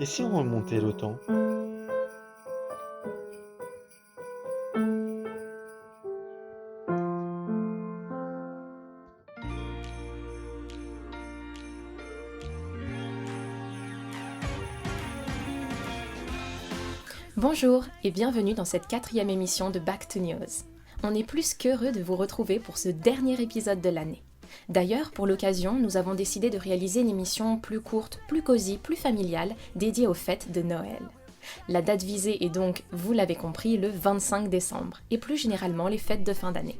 Et si on remontait le temps? Bonjour et bienvenue dans cette 4e émission de Back to News. On est plus qu'heureux de vous retrouver pour ce dernier épisode de l'année. D'ailleurs, pour l'occasion, nous avons décidé de réaliser une émission plus courte, plus cosy, plus familiale, dédiée aux fêtes de Noël. La date visée est donc, vous l'avez compris, le 25 décembre, et plus généralement les fêtes de fin d'année.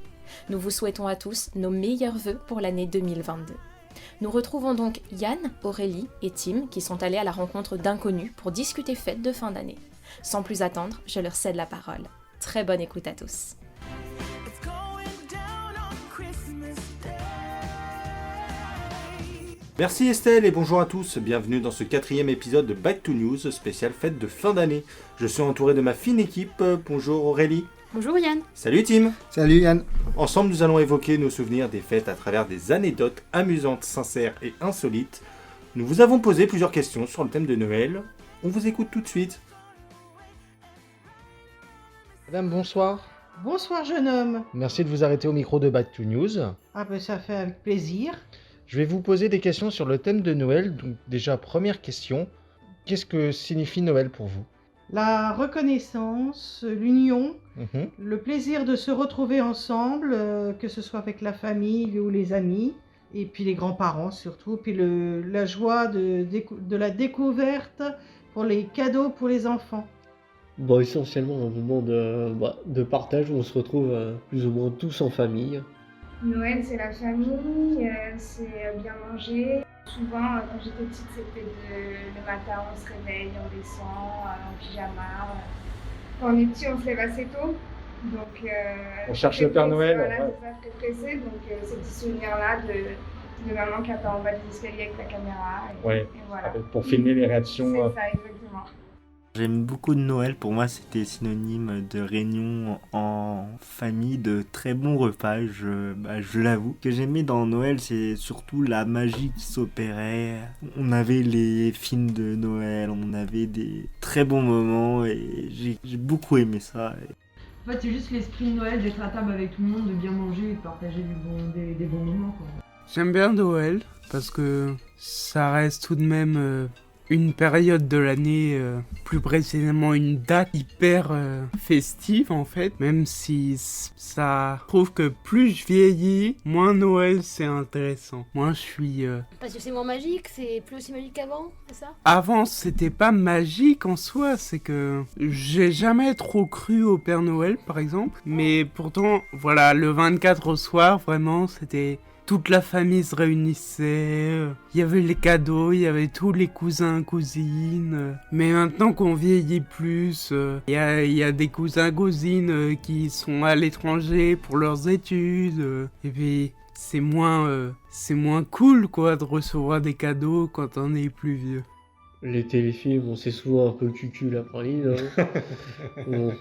Nous vous souhaitons à tous nos meilleurs vœux pour l'année 2022. Nous retrouvons donc Yann, Aurélie et Tim qui sont allés à la rencontre d'inconnus pour discuter fêtes de fin d'année. Sans plus attendre, je leur cède la parole. Très bonne écoute à tous. Merci Estelle et bonjour à tous, bienvenue dans ce 4e épisode de Back to News spécial fête de fin d'année. Je suis entouré de ma fine équipe, bonjour Aurélie. Bonjour Yann. Salut Tim. Salut Yann. Ensemble nous allons évoquer nos souvenirs des fêtes à travers des anecdotes amusantes, sincères et insolites. Nous vous avons posé plusieurs questions sur le thème de Noël, on vous écoute tout de suite. Madame, bonsoir. Bonsoir jeune homme. Merci de vous arrêter au micro de Back to News. Ah ben ça fait avec plaisir. Je vais vous poser des questions sur le thème de Noël. Donc déjà, première question. Qu'est-ce que signifie Noël pour vous ? La reconnaissance, l'union, le plaisir de se retrouver ensemble, que ce soit avec la famille ou les amis, et puis les grands-parents surtout, puis la joie de la découverte pour les cadeaux pour les enfants. Bon, essentiellement un moment de partage où on se retrouve plus ou moins tous en famille. Noël, c'est la famille, c'est bien manger. Souvent, quand j'étais petite, c'était le matin, on se réveille, on descend en pyjama. Quand on est petit, on se lève assez tôt. Donc, On cherche le Père Noël. Voilà, Ouais. c'est ça, très pressé. Donc, ces petits souvenirs-là de maman qui attend en bas de l'escalier avec la caméra. Et voilà. Pour filmer les réactions. C'est ça, exactement. J'aime beaucoup de Noël, pour moi c'était synonyme de réunion en famille, de très bons repas, je l'avoue. Ce que j'aimais dans Noël, c'est surtout la magie qui s'opérait. On avait les films de Noël, on avait des très bons moments et j'ai beaucoup aimé ça. En fait, c'est juste l'esprit de Noël, d'être à table avec tout le monde, de bien manger et de partager des bons moments, quoi. J'aime bien Noël parce que ça reste tout de même une période de l'année, plus précisément une date hyper festive en fait, même si ça prouve que plus je vieillis, moins Noël c'est intéressant. Moi je suis... Parce que c'est moins magique, c'est plus aussi magique qu'avant, c'est ça ? Avant c'était pas magique en soi, c'est que j'ai jamais trop cru au Père Noël par exemple, mais pourtant voilà, le 24 au soir vraiment c'était... Toute la famille se réunissait, il y avait les cadeaux, il y avait tous les cousins, cousines. Mais maintenant qu'on vieillit plus, il y a des cousins, cousines qui sont à l'étranger pour leurs études. Et puis c'est moins cool quoi de recevoir des cadeaux quand on est plus vieux. Les téléfilms, c'est souvent un peu cucu la praline. Bon,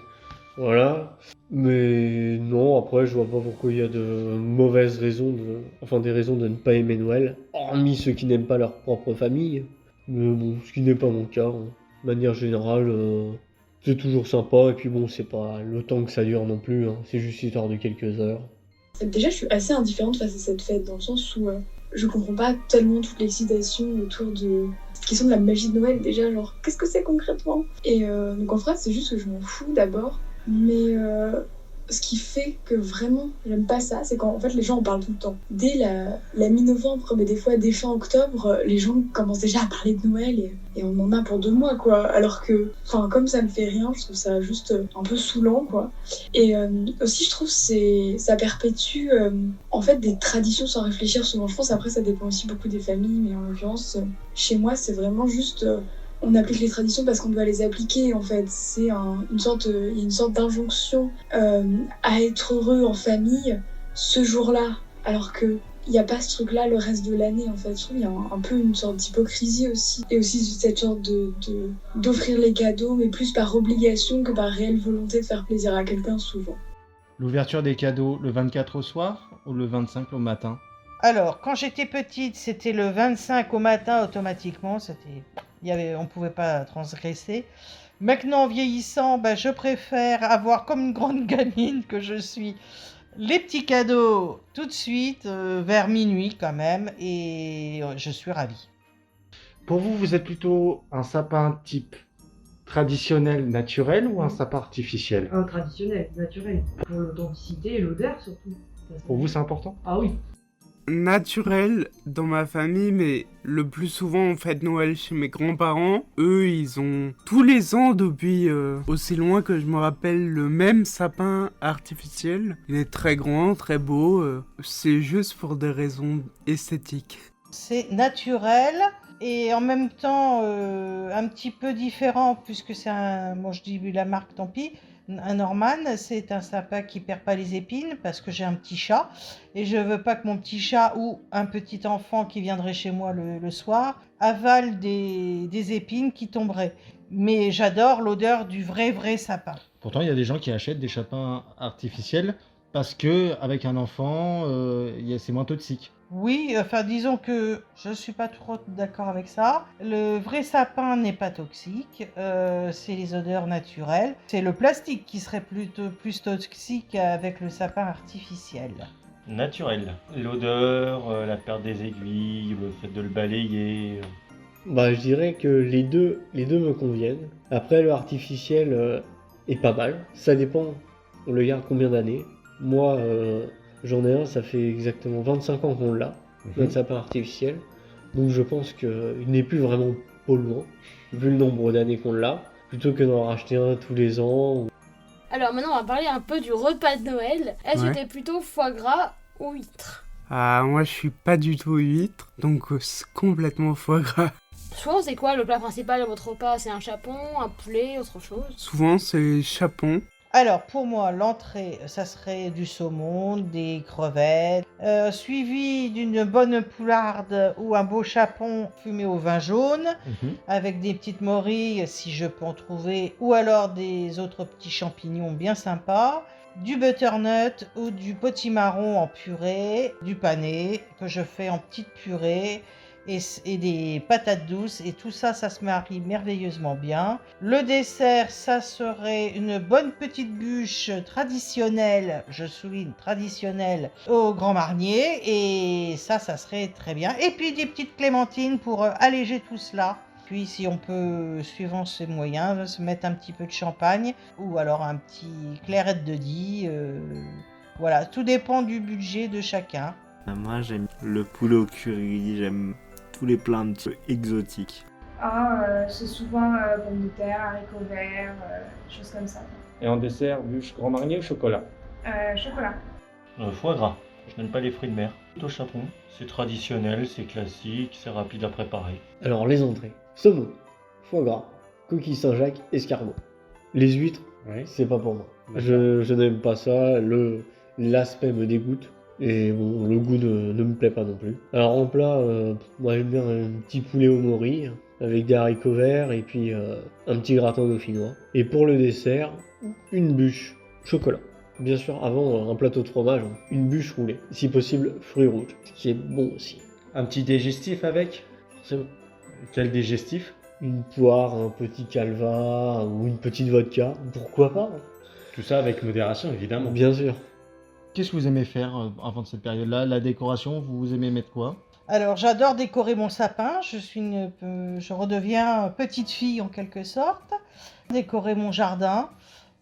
voilà. Mais non, après, je vois pas pourquoi il y a de mauvaises raisons, des raisons de ne pas aimer Noël, hormis ceux qui n'aiment pas leur propre famille. Mais bon, ce qui n'est pas mon cas. De manière générale, c'est toujours sympa, et puis bon, c'est pas le temps que ça dure non plus, c'est juste histoire de quelques heures. Déjà, je suis assez indifférente face à cette fête, dans le sens où je comprends pas tellement toute l'excitation autour de cette question de la magie de Noël, déjà, genre, qu'est-ce que c'est concrètement ? Et donc en vrai, c'est juste que je m'en fous d'abord. Mais ce qui fait que vraiment j'aime pas ça, c'est quand en fait les gens en parlent tout le temps. Dès la mi-novembre, mais des fois dès fin octobre, les gens commencent déjà à parler de Noël et on en a pour 2 mois quoi. Alors que, comme ça me fait rien, je trouve ça juste un peu saoulant quoi. Et aussi je trouve ça perpétue en fait des traditions sans réfléchir souvent. Je pense après ça dépend aussi beaucoup des familles, mais en l'occurrence chez moi c'est vraiment juste... on applique les traditions parce qu'on doit les appliquer en fait. C'est une sorte d'injonction à être heureux en famille ce jour-là, alors que il n'y a pas ce truc-là le reste de l'année en fait. Je trouve qu'il y a un peu une sorte d'hypocrisie aussi, et aussi cette sorte d'offrir les cadeaux, mais plus par obligation que par réelle volonté de faire plaisir à quelqu'un souvent. L'ouverture des cadeaux le 24 au soir ou le 25 au matin ? Alors, quand j'étais petite, c'était le 25 au matin automatiquement. On ne pouvait pas transgresser. Maintenant, en vieillissant, je préfère avoir comme une grande gamine que je suis les petits cadeaux tout de suite, vers minuit quand même, et je suis ravie. Pour vous, vous êtes plutôt un sapin type traditionnel, naturel ou un sapin artificiel? Un traditionnel, naturel. Pour l'authenticité et l'odeur surtout. Pour vous, c'est important? Ah oui. Naturel dans ma famille, mais le plus souvent on fête Noël chez mes grands-parents. Eux, ils ont tous les ans depuis aussi loin que je me rappelle le même sapin artificiel. Il est très grand, très beau. C'est juste pour des raisons esthétiques. C'est naturel et en même temps un petit peu différent puisque c'est je dis la marque, tant pis. Un Norman, c'est un sapin qui perd pas les épines parce que j'ai un petit chat et je veux pas que mon petit chat ou un petit enfant qui viendrait chez moi le soir avale des épines qui tomberaient. Mais j'adore l'odeur du vrai sapin. Pourtant, il y a des gens qui achètent des sapins artificiels parce que avec un enfant, c'est moins toxique. Oui, disons que je suis pas trop d'accord avec ça. Le vrai sapin n'est pas toxique, c'est les odeurs naturelles. C'est le plastique qui serait plutôt plus toxique avec le sapin artificiel. Naturel. L'odeur, la perte des aiguilles, le fait de le balayer. Je dirais que les deux me conviennent. Après, le artificiel est pas mal. Ça dépend, on le garde combien d'années. Moi, j'en ai un, ça fait exactement 25 ans qu'on l'a, notre sapin artificiel. Donc je pense qu'il n'est plus vraiment polluant, vu le nombre d'années qu'on l'a, plutôt que d'en racheter un tous les ans. Alors maintenant, on va parler un peu du repas de Noël. Est-ce que t'es plutôt foie gras ou huître? Ah, moi je suis pas du tout huître, donc c'est complètement foie gras. Souvent, c'est quoi le plat principal de votre repas? C'est un chapon, un poulet, autre chose? Souvent c'est chapon. Alors, pour moi, l'entrée, ça serait du saumon, des crevettes, suivi d'une bonne poularde ou un beau chapon fumé au vin jaune, avec des petites morilles, si je peux en trouver, ou alors des autres petits champignons bien sympas, du butternut ou du potimarron en purée, du pané, que je fais en petite purée, et des patates douces, et tout ça, ça se marie merveilleusement bien. Le dessert, ça serait une bonne petite bûche traditionnelle, je souligne traditionnelle, au Grand Marnier, et ça serait très bien. Et puis des petites clémentines pour alléger tout cela. Puis si on peut, suivant ses moyens, se mettre un petit peu de champagne, ou alors un petit claret de Die. Voilà, tout dépend du budget de chacun. Moi j'aime le poulet au curry, j'aime tous les plats un petit peu exotiques. C'est souvent pommes de terre, haricots verts, choses comme ça. Et en dessert, bûche Grand Marnier ou chocolat? Chocolat. Foie gras. Je n'aime pas les fruits de mer. Plutôt chapon. C'est traditionnel, c'est classique, c'est rapide à préparer. Alors les entrées. Saumon, foie gras, coquille Saint-Jacques, escargot. Les huîtres, c'est pas pour moi. Je n'aime pas ça, l'aspect me dégoûte. Et bon, le goût ne me plaît pas non plus. Alors en plat, moi j'aime bien un petit poulet au mori, avec des haricots verts et puis un petit gratin dauphinois. Et pour le dessert, une bûche chocolat. Bien sûr, avant un plateau de fromage, une bûche roulée. Si possible, fruits rouges, ce qui est bon aussi. Un petit digestif avec? Forcément. Quel digestif? Une poire, un petit calva ou une petite vodka, pourquoi pas? Tout ça avec modération, évidemment. Bien sûr. Qu'est-ce que vous aimez faire avant de cette période-là? La décoration, vous aimez mettre quoi? Alors, j'adore décorer mon sapin. Je redeviens petite fille en quelque sorte. Décorer mon jardin,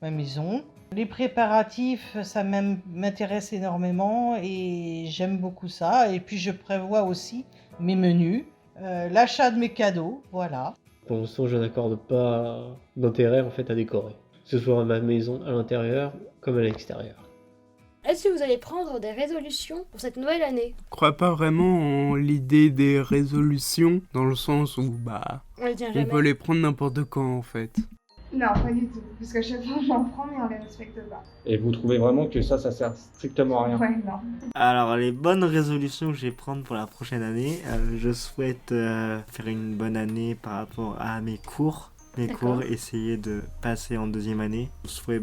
ma maison. Les préparatifs, ça m'intéresse énormément et j'aime beaucoup ça. Et puis, je prévois aussi mes menus, l'achat de mes cadeaux, voilà. Pour l'instant, je n'accorde pas d'intérêt en fait à décorer, que ce soit à ma maison à l'intérieur comme à l'extérieur. Est-ce que vous allez prendre des résolutions pour cette nouvelle année? Je crois pas vraiment en l'idée des résolutions, dans le sens où on peut les prendre n'importe quand en fait. Non, pas du tout, parce que chaque fois j'en prends mais on les respecte pas. Et vous trouvez vraiment que ça sert strictement à rien? Ouais, non. Alors les bonnes résolutions que je vais prendre pour la prochaine année, je souhaite faire une bonne année par rapport à mes cours, mes D'accord. cours, essayer de passer en deuxième année. Souhait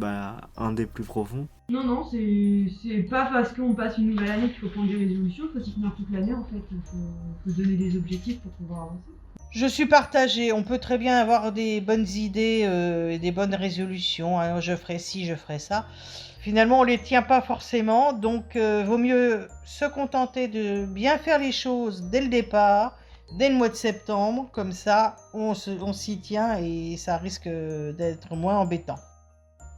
un des plus profonds. Non, c'est pas parce qu'on passe une nouvelle année qu'il faut prendre des résolutions, il faut s'y tenir toute l'année en fait. Il faut se donner des objectifs pour pouvoir avancer. Je suis partagée. On peut très bien avoir des bonnes idées et des bonnes résolutions. Hein. Je ferai ci, je ferai ça. Finalement, on les tient pas forcément. Donc, vaut mieux se contenter de bien faire les choses dès le départ, dès le mois de septembre. Comme ça, on s'y tient et ça risque d'être moins embêtant.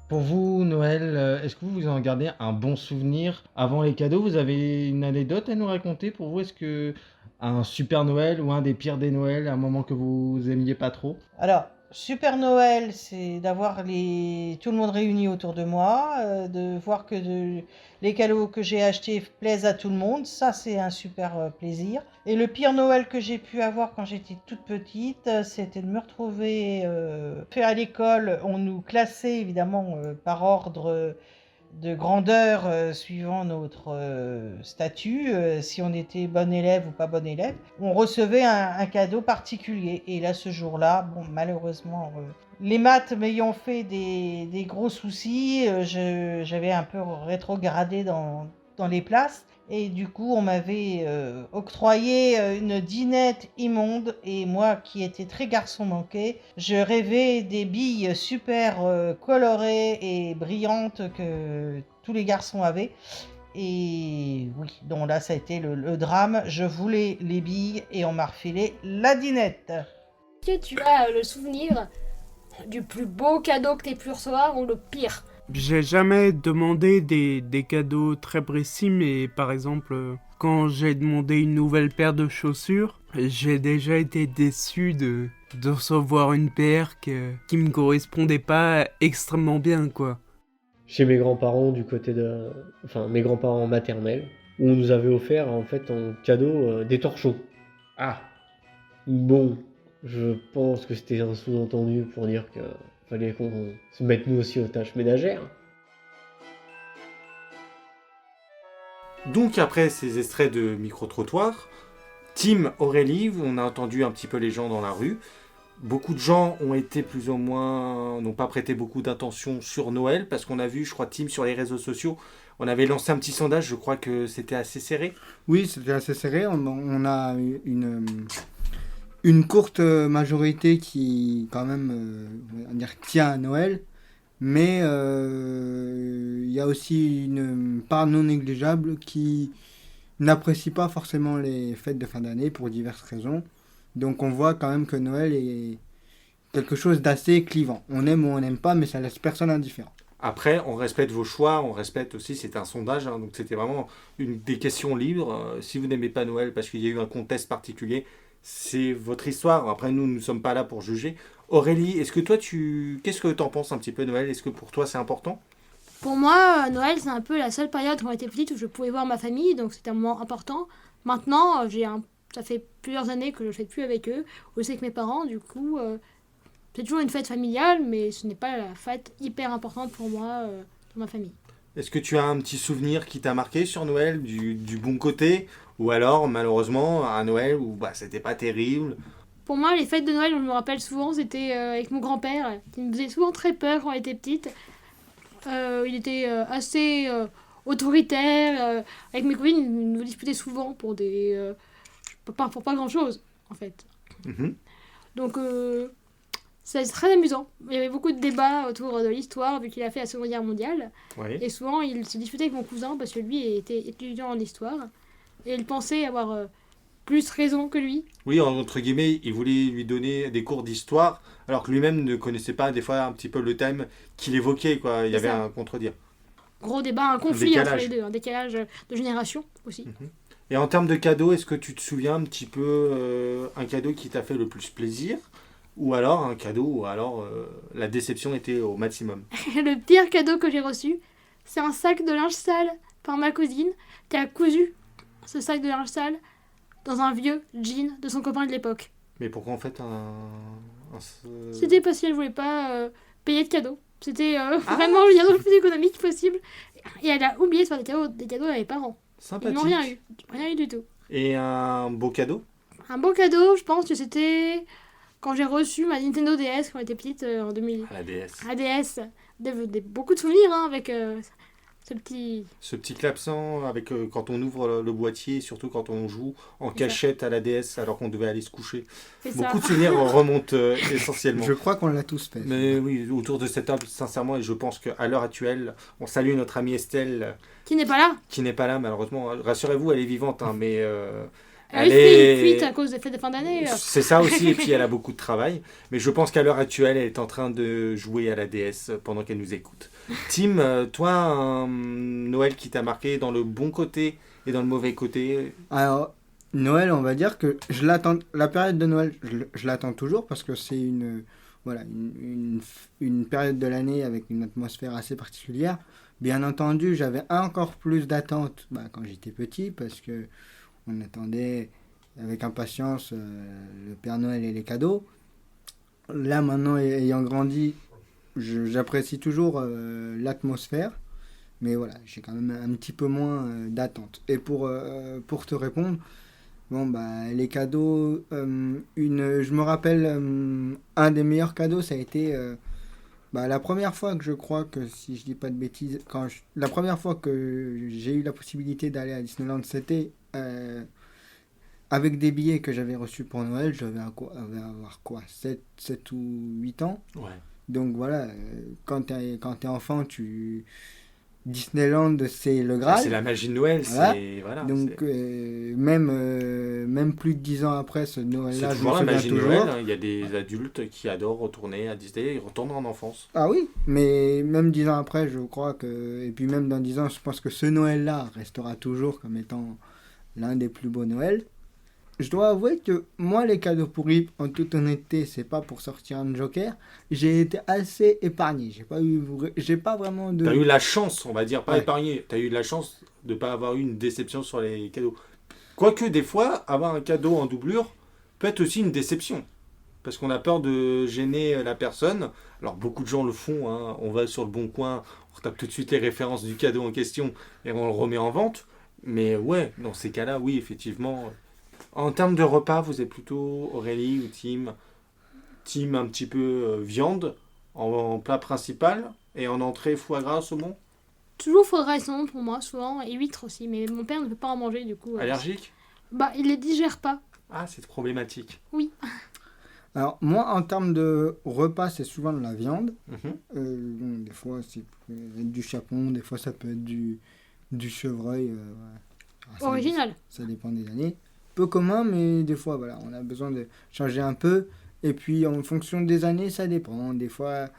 Pour vous, Noël, est-ce que vous en gardez un bon souvenir avant les cadeaux? Vous avez une anecdote à nous raconter pour vous? Est-ce que un super Noël ou un des pires des Noëls, un moment que vous aimiez pas trop? Alors, Super Noël, c'est d'avoir tout le monde réuni autour de moi, de voir que les cadeaux que j'ai achetés plaisent à tout le monde. Ça, c'est un super plaisir. Et le pire Noël que j'ai pu avoir quand j'étais toute petite, c'était de me retrouver à l'école. On nous classait évidemment par ordre de grandeur suivant notre statut, si on était bon élève ou pas bon élève, on recevait un cadeau particulier. Et là, ce jour-là, bon, malheureusement, les maths m'ayant fait des gros soucis, j'avais un peu rétrogradé dans les places. Et du coup, on m'avait octroyé une dinette immonde. Et moi, qui étais très garçon manqué, je rêvais des billes super colorées et brillantes que tous les garçons avaient. Et oui, donc là, ça a été le drame. Je voulais les billes et on m'a refilé la dinette. Est-ce que tu as le souvenir du plus beau cadeau que tu aies pu recevoir ou le pire? J'ai jamais demandé des cadeaux très précis, mais par exemple, quand j'ai demandé une nouvelle paire de chaussures, j'ai déjà été déçu de recevoir une paire qui me correspondait pas extrêmement bien, quoi. Chez mes grands-parents du côté de... Enfin, mes grands-parents maternels, où on nous avait offert en fait en cadeau des torchons. Ah. Bon, je pense que c'était un sous-entendu pour dire que fallait qu'on se mette nous aussi aux tâches ménagères. Donc après ces extraits de micro-trottoir, Tim, Aurélie, on a entendu un petit peu les gens dans la rue. Beaucoup de gens ont été plus ou moins, n'ont pas prêté beaucoup d'attention sur Noël, parce qu'on a vu, je crois, Tim, sur les réseaux sociaux, on avait lancé un petit sondage, je crois que c'était assez serré. Oui, c'était assez serré, on a une courte majorité qui, quand même, on va dire, tient à Noël, mais il y a aussi une part non négligeable qui n'apprécie pas forcément les fêtes de fin d'année pour diverses raisons. Donc on voit quand même que Noël est quelque chose d'assez clivant. On aime ou on n'aime pas, mais ça laisse personne indifférent. Après, on respecte vos choix, on respecte aussi, c'était un sondage, hein, donc c'était vraiment des questions libres. Si vous n'aimez pas Noël parce qu'il y a eu un contexte particulier, c'est votre histoire. Après, nous ne sommes pas là pour juger. Aurélie, est-ce que toi, qu'est-ce que tu en penses un petit peu Noël? Est-ce que pour toi, c'est important? Pour moi, Noël, c'est un peu la seule période quand j'étais petite où je pouvais voir ma famille, donc c'était un moment important. Maintenant, ça fait plusieurs années que je ne fais plus avec eux, aussi avec mes parents, du coup, c'est toujours une fête familiale, mais ce n'est pas la fête hyper importante pour moi dans ma famille. Est-ce que tu as un petit souvenir qui t'a marqué sur Noël, du bon côté? Ou alors, malheureusement, un Noël où c'était pas terrible? Pour moi, les fêtes de Noël, je me rappelle souvent, c'était avec mon grand-père, qui me faisait souvent très peur quand on était petite. Il était assez autoritaire. Avec mes copines, il nous disputait souvent pour pas grand-chose, en fait. Mm-hmm. Donc, c'est très amusant. Il y avait beaucoup de débats autour de l'histoire, vu qu'il a fait la Seconde Guerre mondiale. Oui. Et souvent, il se disputait avec mon cousin, parce que lui était étudiant en histoire. Et il pensait avoir plus raison que lui. Oui, entre guillemets, il voulait lui donner des cours d'histoire, alors que lui-même ne connaissait pas des fois un petit peu le thème qu'il évoquait, quoi. Il y avait un contredire. Gros débat, un conflit entre les deux, un décalage de génération aussi. Mm-hmm. Et en termes de cadeaux, est-ce que tu te souviens un petit peu un cadeau qui t'a fait le plus plaisir? Ou alors un cadeau où la déception était au maximum? Le pire cadeau que j'ai reçu, c'est un sac de linge sale par ma cousine qui a cousu ce sac de linge sale dans un vieux jean de son copain de l'époque. Mais pourquoi en fait C'était parce qu'elle voulait pas payer de cadeaux. C'était vraiment le cadeau le plus économique possible. Et elle a oublié de faire des cadeaux à mes parents. Sympathique. Ils n'ont rien eu du tout. Et un beau cadeau? Un beau cadeau, je pense que c'était quand j'ai reçu ma Nintendo DS quand j'étais petite en 2000. À la DS. La DS, beaucoup de souvenirs hein, avec ce petit... Ce petit clavecin avec quand on ouvre le boîtier, surtout quand on joue en C'est cachette à la DS alors qu'on devait aller se coucher. C'est Beaucoup ça. de souvenirs remontent essentiellement. Je crois qu'on l'a tous fait. Mais oui, autour de cette table, sincèrement, et je pense qu'à l'heure actuelle, on salue notre amie Estelle, Qui n'est pas là. qui n'est pas là malheureusement. Rassurez-vous, elle est vivante, hein, mais Elle est fuite à cause des fêtes de fin d'année. C'est ça aussi, et puis elle a beaucoup de travail. Mais je pense qu'à l'heure actuelle, elle est en train de jouer à la DS pendant qu'elle nous écoute. Tim, toi, un Noël qui t'a marqué dans le bon côté et dans le mauvais côté? Alors, Noël, on va dire que je l'attends. La période de Noël, je l'attends toujours parce que c'est une période de l'année avec une atmosphère assez particulière. Bien entendu, j'avais encore plus d'attentes quand j'étais petit parce que on attendait avec impatience le Père Noël et les cadeaux. Là, maintenant, ayant grandi, j'apprécie toujours l'atmosphère. Mais voilà, j'ai quand même un petit peu moins d'attente. Et pour te répondre, les cadeaux, je me rappelle, un des meilleurs cadeaux, ça a été la première fois que je crois que, si je dis pas de bêtises, la première fois que j'ai eu la possibilité d'aller à Disneyland, c'était avec des billets que j'avais reçus pour Noël. Je devais avoir quoi, 7 ou 8 ans. Ouais. Donc voilà, quand t'es enfant, Disneyland, c'est le Graal. C'est la magie de Noël. Voilà. Donc même plus de 10 ans après ce Noël-là, c'est toujours la magie de Noël. Il y a des adultes qui adorent retourner à Disney, ils retournent en enfance. Ah oui, mais même 10 ans après, je crois que... Et puis même dans 10 ans, je pense que ce Noël-là restera toujours comme étant l'un des plus beaux Noëls. Je dois avouer que moi, les cadeaux pourris, en toute honnêteté, c'est pas pour sortir un joker. J'ai été assez épargné. J'ai pas vraiment de... T'as eu la chance, on va dire, pas Ouais. épargné. T'as eu de la chance de pas avoir eu une déception sur les cadeaux. Quoique, des fois, avoir un cadeau en doublure peut être aussi une déception. Parce qu'on a peur de gêner la personne. Alors, beaucoup de gens le font. Hein. On va sur le Bon Coin, on tape tout de suite les références du cadeau en question et on le remet en vente. Mais ouais, dans ces cas-là, oui, effectivement... En termes de repas, vous êtes plutôt Aurélie ou Team un petit peu viande en plat principal et en entrée foie gras, saumon? Toujours foie gras et saumon pour moi, souvent, et huîtres aussi. Mais mon père ne peut pas en manger, du coup. Allergique? Il les digère pas. Ah, c'est problématique. Oui. Alors, moi, en termes de repas, c'est souvent de la viande. Mhm. Des fois, ça peut être du chapon, des fois, ça peut être du chevreuil. Original. Ça dépend des années. Peu commun, mais des fois, voilà, on a besoin de changer un peu. Et puis, en fonction des années, ça dépend. Des fois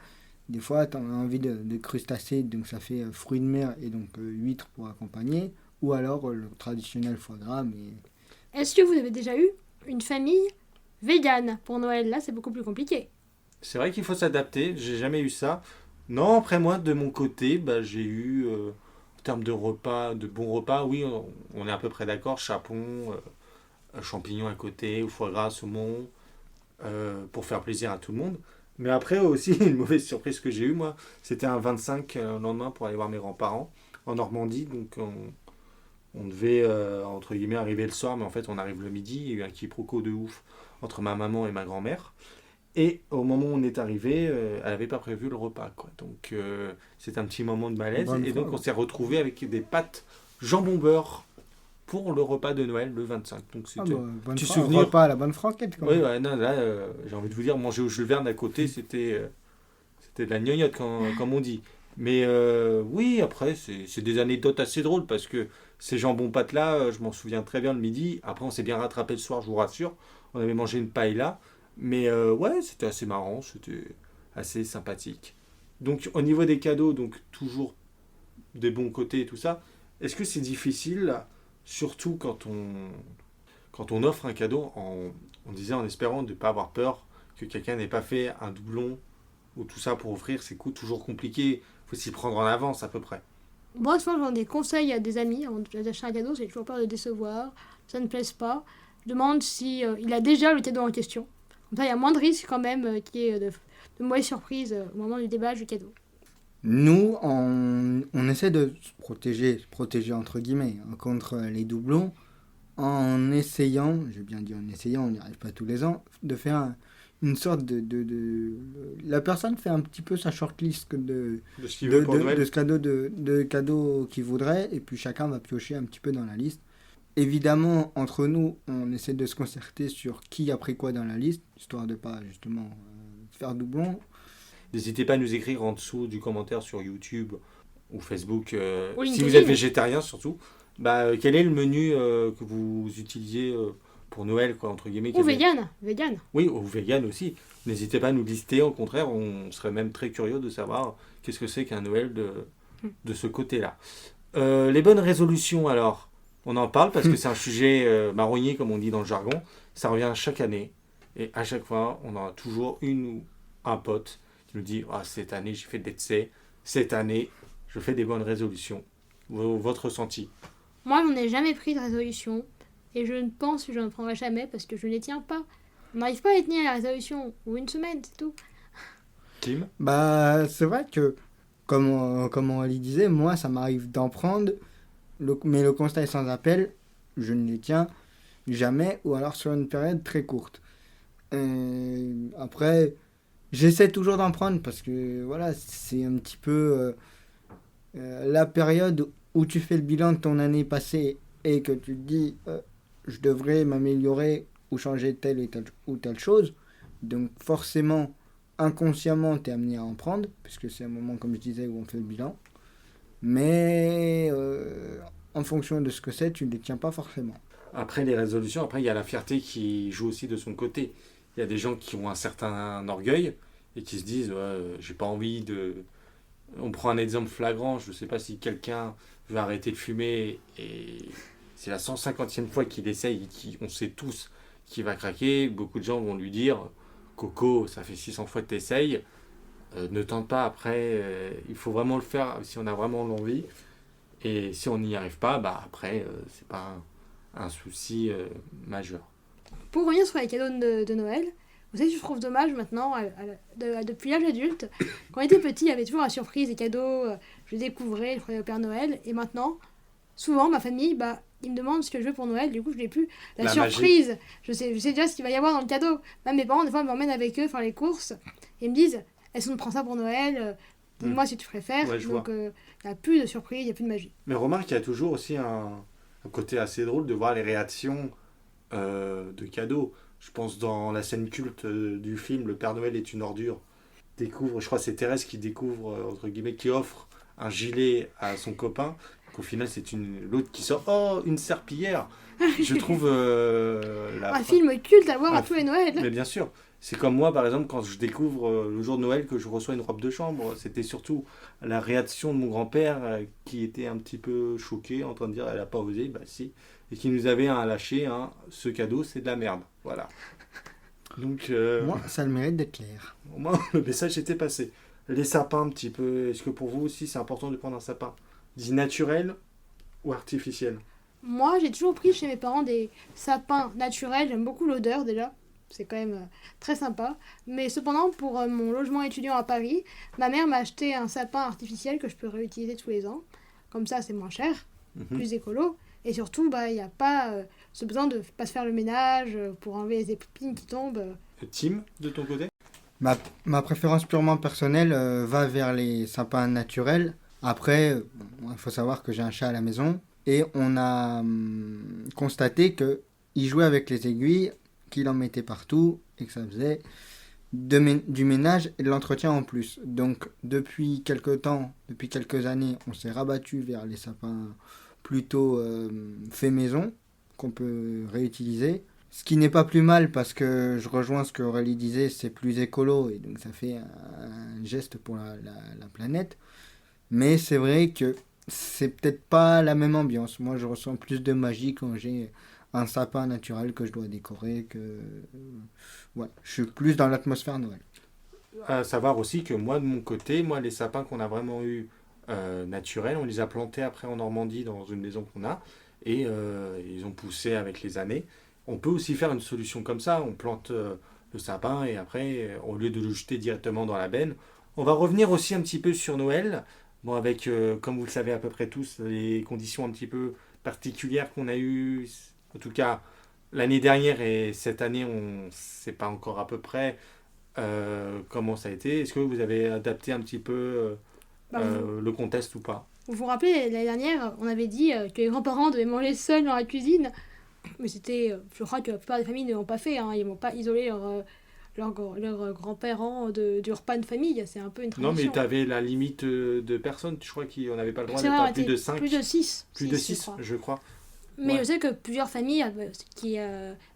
tu as envie de crustacés, donc ça fait fruits de mer et donc huîtres pour accompagner. Ou alors le traditionnel foie gras. Mais... Est-ce que vous avez déjà eu une famille végane pour Noël? Là, c'est beaucoup plus compliqué. C'est vrai qu'il faut s'adapter, j'ai jamais eu ça. Non, après moi, de mon côté, j'ai eu, en termes de repas, de bons repas, oui, on est à peu près d'accord, chapon, champignons à côté, ou foie gras, saumon, pour faire plaisir à tout le monde. Mais après aussi, une mauvaise surprise que j'ai eue, moi, c'était un 25 le lendemain pour aller voir mes grands-parents en Normandie. Donc on devait, entre guillemets, arriver le soir, mais en fait on arrive le midi. Il y a eu un quiproquo de ouf entre ma maman et ma grand-mère. Et au moment où on est arrivé, elle n'avait pas prévu le repas, quoi. Donc c'est un petit moment de malaise. Bonne et fois, donc on s'est retrouvé avec des pâtes jambon beurre pour le repas de Noël le 25. Donc c'était bonne petit fra- souvenir. repas à la bonne franquette, quand Oui, même. ouais, non, là, j'ai envie de vous dire, manger au Jules Verne à côté, c'était de la gnognotte, comme on dit. Mais oui, après, c'est des anecdotes assez drôles parce que ces jambons pâtes là, je m'en souviens très bien le midi. Après, on s'est bien rattrapé le soir, je vous rassure. On avait mangé une paella. Mais ouais, c'était assez marrant, c'était assez sympathique. Donc, au niveau des cadeaux, donc toujours des bons côtés et tout ça, est-ce que c'est difficile, surtout quand on offre un cadeau, on disait en espérant de ne pas avoir peur que quelqu'un n'ait pas fait un doublon ou tout ça pour offrir, c'est toujours compliqué, il faut s'y prendre en avance à peu près. Moi, souvent, je donne des conseils à des amis avant d'acheter un cadeau. J'ai toujours peur de décevoir, ça ne plaise pas. Je demande si il a déjà le cadeau en question. Comme ça, il y a moins de risques quand même qu'il y ait de mauvaises surprises au moment du déballage du cadeau. Nous, on essaie de se protéger entre guillemets, contre les doublons, en essayant, j'ai bien dit en essayant, on n'y arrive pas tous les ans, de faire une sorte La personne fait un petit peu sa shortlist de ce qu'il veut pour Noël. de cadeaux qu'il voudrait, et puis chacun va piocher un petit peu dans la liste. Évidemment, entre nous, on essaie de se concerter sur qui a pris quoi dans la liste, histoire de pas justement faire doublon. N'hésitez pas à nous écrire en dessous du commentaire sur YouTube ou Facebook, si vous LinkedIn. êtes végétarien surtout, quel est le menu que vous utilisiez pour Noël, quoi, entre guillemets. Ou vegan. Oui, ou vegan aussi. N'hésitez pas à nous lister, au contraire, on serait même très curieux de savoir qu'est-ce que c'est qu'un Noël de ce côté-là. Les bonnes résolutions, alors, on en parle parce que c'est un sujet marronnier, comme on dit dans le jargon. Ça revient chaque année, et à chaque fois, on a toujours une ou un pote qui nous dit « cette année, j'ai fait des excès, cette année, je fais des bonnes résolutions ». Votre ressenti? Moi, je n'en ai jamais pris de résolution. Et je ne pense que je n'en prendrai jamais parce que je ne les tiens pas. On n'arrive pas à les tenir à la résolution. Ou une semaine, c'est tout. Tim? C'est vrai que, comme Ali disait, moi, ça m'arrive d'en prendre. Mais le constat est sans appel. Je ne les tiens jamais, ou alors sur une période très courte. Après, j'essaie toujours d'en prendre parce que, voilà, c'est un petit peu la période où tu fais le bilan de ton année passée et que tu te dis je devrais m'améliorer ou changer telle ou telle chose. Donc forcément, inconsciemment, tu es amené à en prendre, puisque c'est un moment, comme je disais, où on fait le bilan. Mais en fonction de ce que c'est, tu ne les tiens pas forcément. Après les résolutions, après il y a la fierté qui joue aussi de son côté. Il y a des gens qui ont un certain orgueil et qui se disent j'ai pas envie de... On prend un exemple flagrant, je ne sais pas si quelqu'un veut arrêter de fumer et c'est la 150e fois qu'il essaye et on sait tous qu'il va craquer. Beaucoup de gens vont lui dire Coco, ça fait 600 fois que tu essayes, ne tente pas. Après, il faut vraiment le faire si on a vraiment l'envie, et si on n'y arrive pas, après c'est pas un souci majeur. Pour revenir sur les cadeaux de Noël, vous savez que je trouve dommage maintenant, depuis l'âge adulte, quand on était petit, il y avait toujours la surprise, des cadeaux, je découvrais, je croyais au Père Noël, et maintenant, souvent, ma famille, ils me demandent ce que je veux pour Noël, du coup, je n'ai plus la surprise. Je sais déjà ce qu'il va y avoir dans le cadeau. Même mes parents, des fois, m'emmènent avec eux faire les courses, et ils me disent, est-ce qu'on prend ça pour Noël? Dis-moi si tu préfères. Ouais, donc, il n'y a plus de surprise, il n'y a plus de magie. Mais remarque qu'il y a toujours aussi un côté assez drôle de voir les réactions de cadeaux. Je pense dans la scène culte du film Le Père Noël est une ordure. Je crois que c'est Thérèse qui découvre, entre guillemets, qui offre un gilet à son copain. Qu'au final, c'est l'autre qui sort une serpillière. Je trouve un film culte à voir à tous les Noëls. Mais bien sûr. C'est comme moi, par exemple, quand je découvre le jour de Noël que je reçois une robe de chambre. C'était surtout la réaction de mon grand-père qui était un petit peu choqué, en train de dire elle n'a pas osé. Si. Et qui nous avait lâché ce cadeau, c'est de la merde. Voilà. Donc, moi, ça a le mérite d'être clair. Au moins, le message était passé. Les sapins, un petit peu. Est-ce que pour vous aussi, c'est important de prendre un sapin dit naturel ou artificiel? Moi, j'ai toujours pris chez mes parents des sapins naturels. J'aime beaucoup l'odeur déjà. C'est quand même très sympa. Mais cependant, pour mon logement étudiant à Paris, ma mère m'a acheté un sapin artificiel que je peux réutiliser tous les ans. Comme ça, c'est moins cher, plus écolo. Et surtout, il n'y a pas ce besoin de pas se faire le ménage pour enlever les épines qui tombent. Tim, de ton côté? Ma préférence purement personnelle va vers les sapins naturels. Après, il faut savoir que j'ai un chat à la maison et on a constaté qu'il jouait avec les aiguilles, qu'il en mettait partout et que ça faisait du ménage et de l'entretien en plus. Donc depuis quelques années, on s'est rabattu vers les sapins plutôt fait maison, qu'on peut réutiliser. Ce qui n'est pas plus mal parce que je rejoins ce que Aurélie disait, c'est plus écolo et donc ça fait un geste pour la planète. Mais c'est vrai que c'est peut-être pas la même ambiance. Moi, je ressens plus de magie quand j'ai un sapin naturel que je dois décorer. Ouais, je suis plus dans l'atmosphère Noël. À savoir aussi que moi, de mon côté, les sapins qu'on a vraiment eu naturels, on les a plantés après en Normandie dans une maison qu'on a et ils ont poussé avec les années. On peut aussi faire une solution comme ça. On plante le sapin et après, au lieu de le jeter directement dans la benne, on va revenir aussi un petit peu sur Noël. Bon, avec, comme vous le savez à peu près tous, les conditions un petit peu particulières qu'on a eues, en tout cas l'année dernière et cette année, on ne sait pas encore à peu près comment ça a été. Est-ce que vous avez adapté un petit peu le contexte ou pas? Vous vous rappelez, l'année dernière, on avait dit que les grands-parents devaient manger seuls dans la cuisine. Mais c'était, je crois que la plupart des familles ne l'ont pas fait. Hein. Ils n'ont pas isolé leurs grands-parents du repas de famille. C'est un peu une tradition. Non, mais tu avais la limite de personnes. Je crois qu'on n'avait pas le droit C'est d'être vrai, à plus de 5. Plus de 6. Plus de 6, je crois. Mais Ouais. je sais que plusieurs familles avaient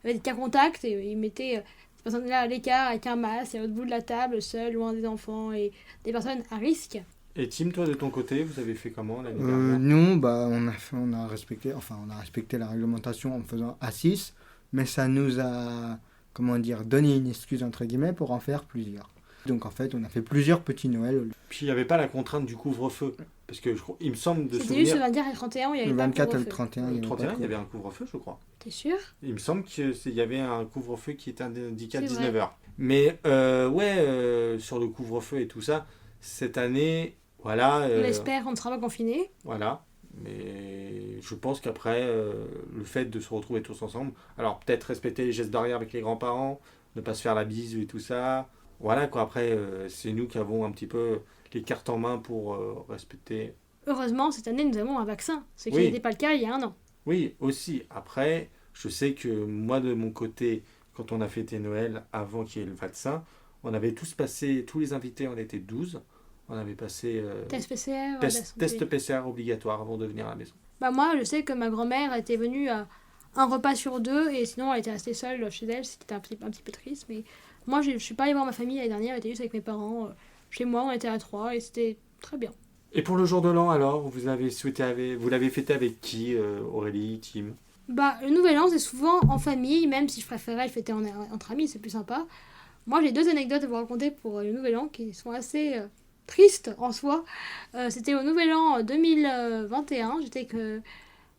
des cas contacts et ils mettaient ces personnes-là à l'écart avec un masque à l'autre bout de la table, seuls, loin des enfants et des personnes à risque. Et Tim, toi de ton côté, vous avez fait comment l'année dernière? Nous, bah, on a respecté la réglementation en faisant à 6, mais ça nous a, comment dire, donné une excuse entre guillemets pour en faire plusieurs. Donc en fait, on a fait plusieurs petits Noël. Puis il n'y avait pas la contrainte du couvre-feu. Parce que il me semble de C'était souvenir... juste le 24 et le 31 où il y avait Le pas de 24 et le couvre-feu. 31, Le 31, il y avait un couvre-feu, je crois. T'es sûr? Il me semble qu'il y avait un couvre-feu qui était indiqué à C'est vrai. 19h. Mais sur le couvre-feu et tout ça, cette année, voilà. On espère qu'on ne sera pas confinés. Voilà. Mais je pense qu'après, le fait de se retrouver tous ensemble, alors peut-être respecter les gestes barrières avec les grands-parents, ne pas se faire la bise et tout ça. Voilà quoi, après, c'est nous qui avons un petit peu les cartes en main pour respecter. Heureusement, cette année, nous avons un vaccin, ce qui Oui. n'était pas le cas il y a un an. Oui, aussi. Après, je sais que moi, de mon côté, quand on a fêté Noël, avant qu'il y ait le vaccin, on avait tous passé, tous les invités, on était 12. On avait passé Test PCR, test PCR obligatoire avant de venir à la maison. Bah moi, je sais que ma grand-mère était venue à un repas sur 2 et sinon elle était restée seule chez elle, c'était un petit peu triste. Mais moi, je suis pas allée voir ma famille l'année dernière, j'étais juste avec mes parents. Chez moi, on était à 3 et c'était très bien. Et pour le jour de l'an, alors, vous l'avez fêté avec qui, Aurélie, Tim? Bah, le nouvel an, c'est souvent en famille, même si je préférais le fêter entre amis, c'est plus sympa. Moi, j'ai 2 anecdotes à vous raconter pour le nouvel an qui sont assez tristes en soi. C'était au nouvel an 2021, j'étais avec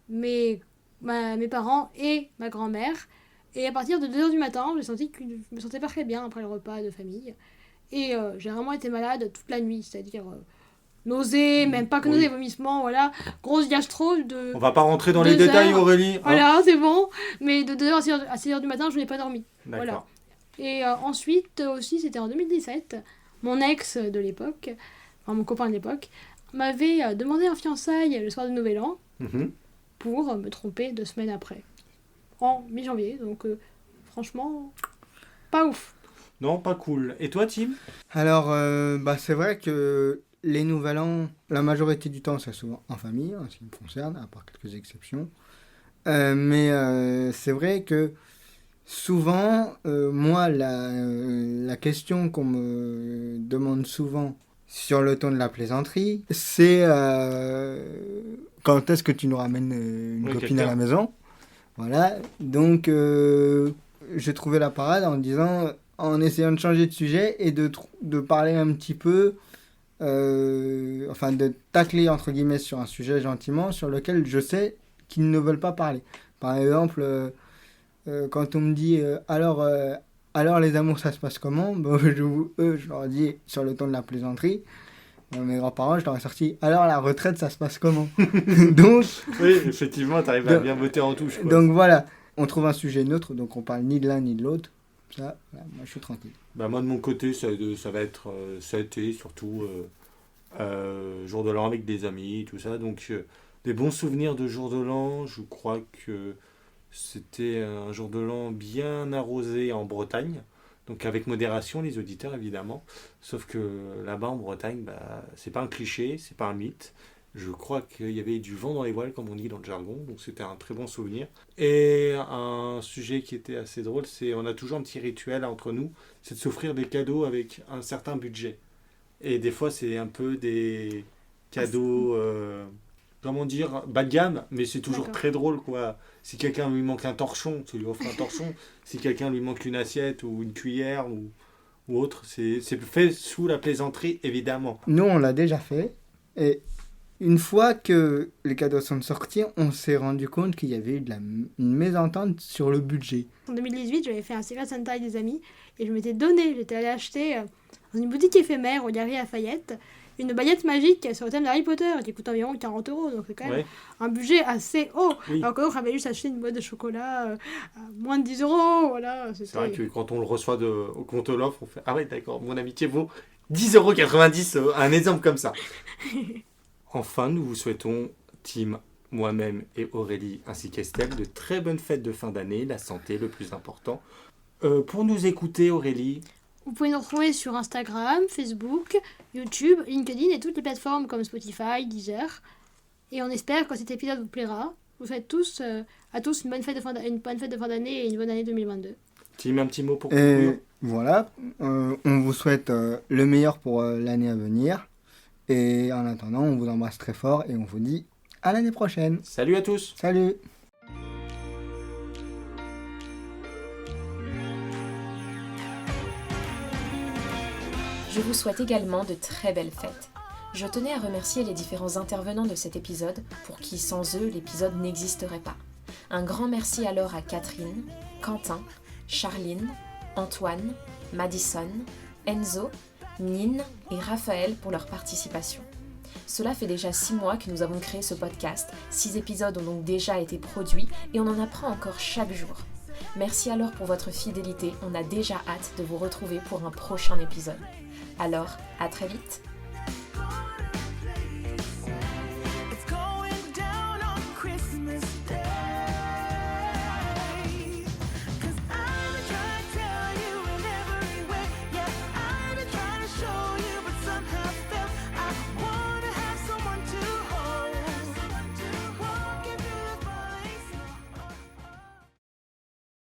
mes parents et ma grand-mère. Et à partir de 2h du matin, j'ai senti que je me sentais pas très bien après le repas de famille. Et j'ai vraiment été malade toute la nuit, c'est-à-dire nausées, même pas que nausées, vomissements, voilà. Grosse gastro de... On va pas rentrer dans les détails, Aurélie. Hein. Voilà, c'est bon. Mais de 2h à 6h du matin, je n'ai pas dormi. D'accord. Voilà. Et ensuite, aussi, c'était en 2017, mon ex de l'époque, enfin mon copain de l'époque, m'avait demandé en fiançailles le soir du Nouvel An pour me tromper 2 semaines après, en mi-janvier. Donc, franchement, pas ouf. Non, pas cool. Et toi, Tim? Alors, c'est vrai que les Nouvel An, la majorité du temps, c'est souvent en famille, en ce qui me concerne, à part quelques exceptions. Mais c'est vrai que souvent, moi, la question qu'on me demande souvent sur le ton de la plaisanterie, c'est quand est-ce que tu nous ramènes une copine à la maison? Voilà, donc j'ai trouvé la parade en essayant de changer de sujet et de parler un petit peu, de tacler entre guillemets sur un sujet gentiment sur lequel je sais qu'ils ne veulent pas parler. Par exemple, quand on me dit alors les amours ça se passe comment, je leur dis sur le ton de la plaisanterie. Mes grands-parents, je leur ai sorti alors la retraite ça se passe comment. Donc oui, effectivement, tu arrives à bien botter en touche, quoi. Donc voilà, on trouve un sujet neutre, donc on parle ni de l'un ni de l'autre. Ça, voilà, moi je suis tranquille. Bah moi de mon côté, ça va être cet et surtout jour de l'an avec des amis, tout ça. Donc des bons souvenirs de jour de l'an. Je crois que c'était un jour de l'an bien arrosé en Bretagne. Donc avec modération, les auditeurs évidemment. Sauf que là-bas en Bretagne, c'est pas un cliché, c'est pas un mythe. Je crois qu'il y avait du vent dans les voiles, comme on dit dans le jargon, donc c'était un très bon souvenir. Et un sujet qui était assez drôle, c'est on a toujours un petit rituel entre nous, c'est de s'offrir des cadeaux avec un certain budget. Et des fois, c'est un peu des cadeaux, comment dire, bas de gamme, mais c'est toujours très drôle, quoi. Si quelqu'un lui manque un torchon, tu lui offres un torchon. Si quelqu'un lui manque une assiette ou une cuillère ou autre, c'est fait sous la plaisanterie, évidemment. Nous, on l'a déjà fait, et une fois que les cadeaux sont sortis, on s'est rendu compte qu'il y avait eu une mésentente sur le budget. En 2018, j'avais fait un Secret Santa avec des amis et je m'étais donné, j'étais allée acheter dans une boutique éphémère au Galeries Lafayette une baguette magique sur le thème d'Harry Potter qui coûte environ 40 €, donc c'est quand même un budget assez haut. Oui. Alors que l'autre avait juste acheté une boîte de chocolat à moins de 10 €, voilà. C'est vrai que quand on le reçoit quand on te l'offre, on fait « Ah ouais, d'accord, mon amitié vaut 10,90 €, un exemple comme ça. » Enfin, nous vous souhaitons, team, moi-même et Aurélie, ainsi qu'Estelle, de très bonnes fêtes de fin d'année, la santé le plus important. Pour nous écouter, Aurélie... Vous pouvez nous retrouver sur Instagram, Facebook, YouTube, LinkedIn et toutes les plateformes comme Spotify, Deezer. Et on espère que cet épisode vous plaira. Vous souhaite à tous une bonne fête de fin d'année et une bonne année 2022. Tim, un petit mot pour conclure. Voilà, on vous souhaite le meilleur pour l'année à venir. Et en attendant, on vous embrasse très fort et on vous dit à l'année prochaine. Salut à tous. Salut. Je vous souhaite également de très belles fêtes. Je tenais à remercier les différents intervenants de cet épisode, pour qui sans eux l'épisode n'existerait pas. Un grand merci alors à Catherine, Quentin, Charline, Antoine, Madison, Enzo, Nine et Raphaël pour leur participation. Cela fait déjà 6 mois que nous avons créé ce podcast, 6 épisodes ont donc déjà été produits et on en apprend encore chaque jour. Merci alors pour votre fidélité, on a déjà hâte de vous retrouver pour un prochain épisode. Alors, à très vite!